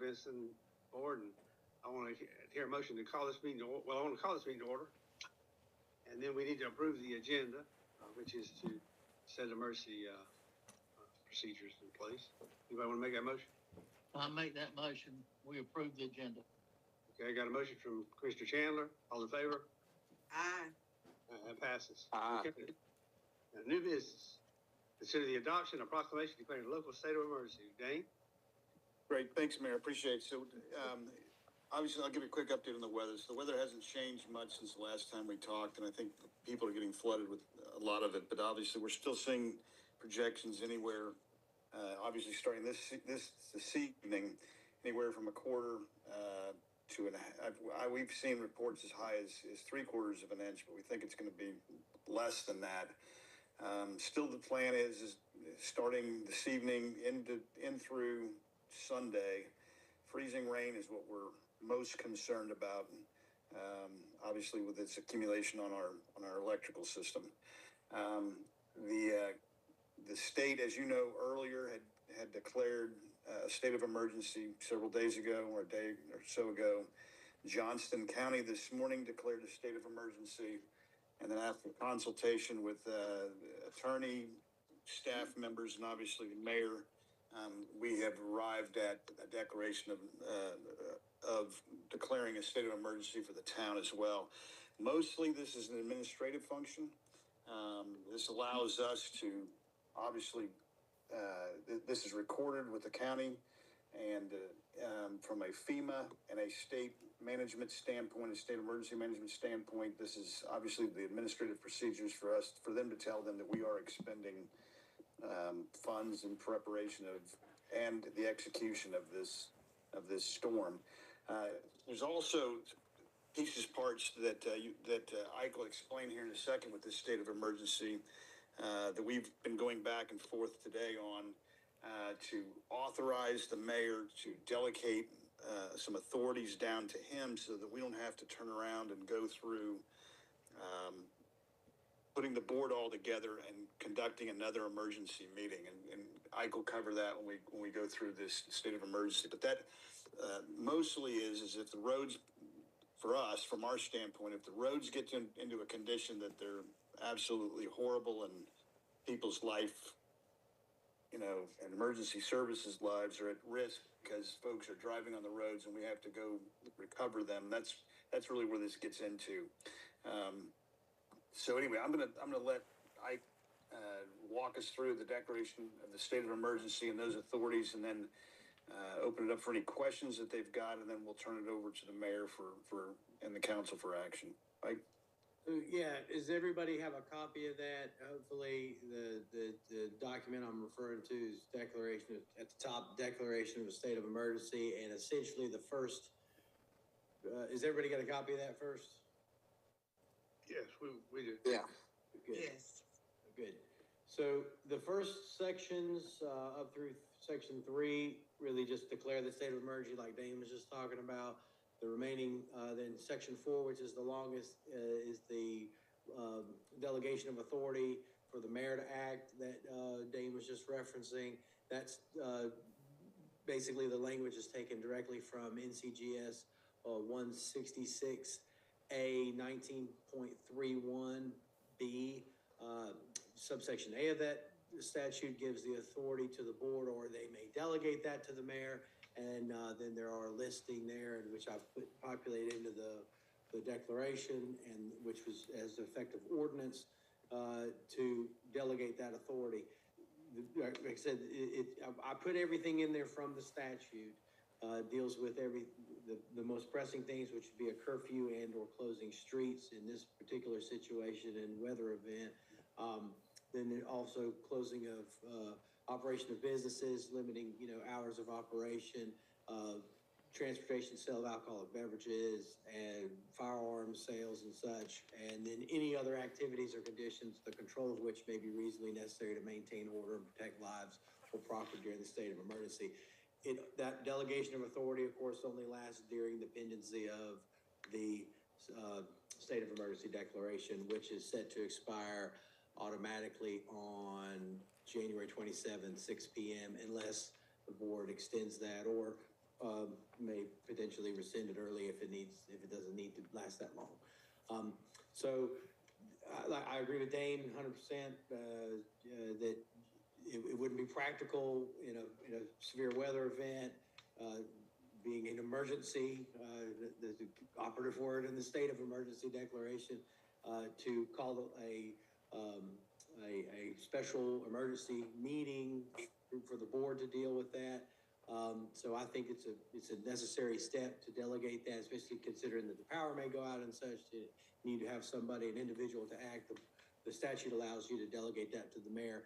Benson board, and I want to hear a motion to call this meeting. Well, I want to call this meeting to order, and then we need to approve the agenda, which is to set emergency procedures in place. Anybody want to make that motion? I make that motion. We approve the agenda. Okay, I got a motion from Commissioner Chandler. All in favor? Aye. That passes. Aye. Okay. Now, new business. Consider the adoption of proclamation declaring a local state of emergency. Dane? Great, thanks, Mayor. Appreciate it. So, obviously, I'll give you a quick update on the weather. So the weather hasn't changed much since the last time we talked, and I think people are getting flooded with a lot of it. But obviously, we're still seeing projections anywhere. Obviously, starting this evening, anywhere from a quarter to an. We've seen reports as high as 3/4 of an inch, but we think it's going to be less than that. Still, the plan is starting this evening in through Sunday. Freezing rain is what we're most concerned about. Obviously, with its accumulation on our electrical system. The state, as you know, earlier had declared a state of emergency several days ago, or a day or so ago. Johnston County this morning declared a state of emergency, and then after consultation with attorney, staff members, and obviously the mayor, we have arrived at a declaration of declaring a state of emergency for the town as well. Mostly, this is an administrative function. This allows us to, obviously, this is recorded with the county, and from a FEMA and a state management standpoint, a state emergency management standpoint, this is obviously the administrative procedures for them to tell them that we are expending funds in preparation of and the execution of this storm. There's also parts that Ike will explain here in a second with this state of emergency that we've been going back and forth today on to authorize the mayor to delegate some authorities down to him so that we don't have to turn around and go through putting the board all together and conducting another emergency meeting. And Ike will cover that when we go through this state of emergency. But that mostly is if the roads, for us, from our standpoint, if the roads get into a condition that they're absolutely horrible and people's life, and emergency services lives are at risk because folks are driving on the roads and we have to go recover them. That's really where this gets into. So anyway, I'm gonna let Ike walk us through the declaration of the state of emergency and those authorities, and then open it up for any questions that they've got, and then we'll turn it over to the mayor and the council for action. Ike? Yeah, does everybody have a copy of that? Hopefully, the document I'm referring to is declaration at the top, declaration of a state of emergency, and essentially the first. Is everybody got a copy of that first? Yes, we do. Yeah. Good. Yes. Good. So the first sections up through section 3 really just declare the state of emergency, like Dane was just talking about. The remaining, then section 4, which is the longest, is the delegation of authority for the mayor to act that Dane was just referencing. That's basically the language is taken directly from NCGS 166A 19.31B. Subsection A of that statute gives the authority to the board, or they may delegate that to the mayor. And then there are a listing there, in which I've populated into the declaration, and which was as effective ordinance to delegate that authority. Like I said, I put everything in there from the statute. Deals with the most pressing things, which would be a curfew and or closing streets in this particular situation and weather event. Then also closing of operation of businesses, limiting hours of operation, transportation, sale of alcoholic beverages, and firearms sales and such, and then any other activities or conditions, the control of which may be reasonably necessary to maintain order and protect lives or property during the state of emergency. That delegation of authority, of course, only lasts during the pendency of the state of emergency declaration, which is set to expire automatically on January 27th, 6 p.m., unless the board extends that or may potentially rescind it early if it doesn't need to last that long. So I agree with Dane 100%, that it wouldn't be practical in a severe weather event, being an emergency, the operative word in the state of emergency declaration, to call a special emergency meeting for the board to deal with that. So I think it's a necessary step to delegate that, especially considering that the power may go out and such. You need to have somebody, an individual, to act. The statute allows you to delegate that to the mayor.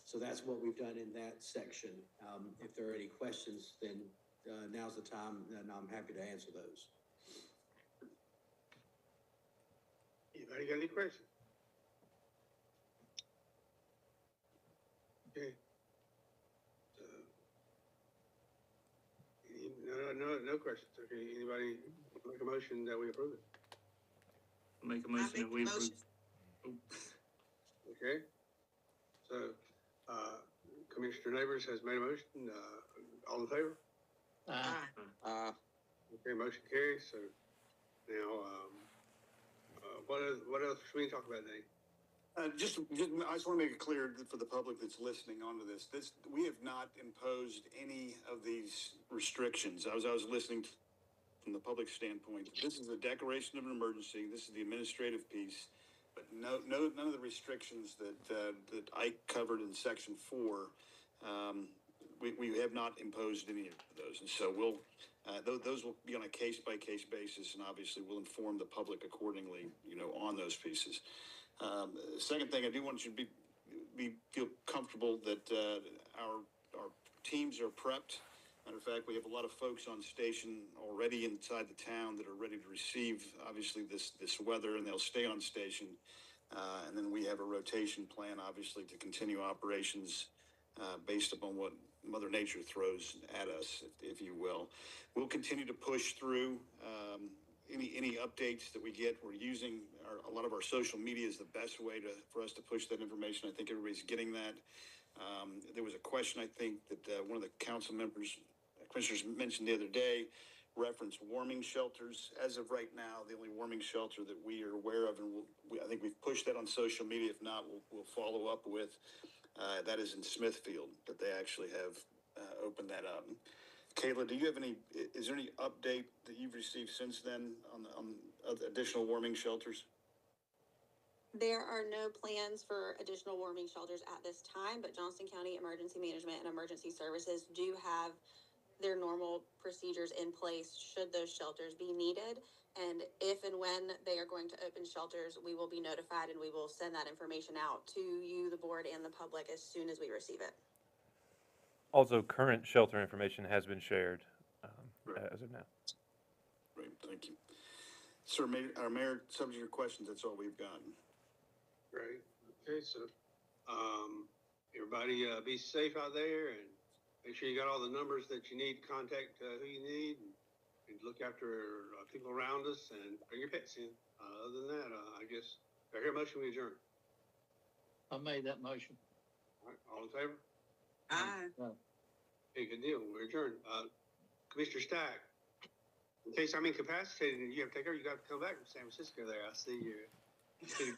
So that's what we've done in that section. If there are any questions, then now's the time, and I'm happy to answer those. Anybody got any questions? Okay. So, no questions. Okay, anybody make a motion that we approve it? Make a motion that we approve. Okay. So, Commissioner Neighbors has made a motion. All in favor? Okay, motion carries. So now, what else should we talk about, Dave? I just want to make it clear for the public that's listening onto this. We have not imposed any of these restrictions. I was listening from the public standpoint. This is a declaration of an emergency. This is the administrative piece, but none of the restrictions that I covered in Section 4. We have not imposed any of those, and so those will be on a case-by-case basis, and obviously we'll inform the public accordingly, on those pieces. Second thing, I do want you to feel comfortable that our teams are prepped. Matter of fact, we have a lot of folks on station already inside the town that are ready to receive, obviously, this weather, and they'll stay on station. And then we have a rotation plan, obviously, to continue operations based upon what Mother Nature throws at us, if you will. We'll continue to push through any updates that we get. We're using a lot of our social media is the best way for us to push that information. I think everybody's getting that. There was a question, I think, that one of the commissioners mentioned the other day, reference warming shelters. As of right now, the only warming shelter that we are aware of, and I think we've pushed that on social media. If not, we'll follow up with. That is in Smithfield, that they actually have opened that up. Kayla, is there any update that you've received since then on additional warming shelters? There are no plans for additional warming shelters at this time, but Johnston County Emergency Management and Emergency Services do have their normal procedures in place should those shelters be needed. And if and when they are going to open shelters, we will be notified and we will send that information out to you, the board, and the public as soon as we receive it. Also, current shelter information has been shared as of now. Great, thank you. Sir, our mayor, subject to your questions, that's all we've got. Great. Okay, so everybody be safe out there, and make sure you got all the numbers that you need to contact who you need, and look after people around us, and bring your pets in. Other than that, I guess, I hear a motion, we adjourn. I made that motion. All right, all in favor? Aye. Hey, good deal. We're adjourned. Commissioner Stack, in case I'm incapacitated and you have to take over, you got to come back from San Francisco there. I see you.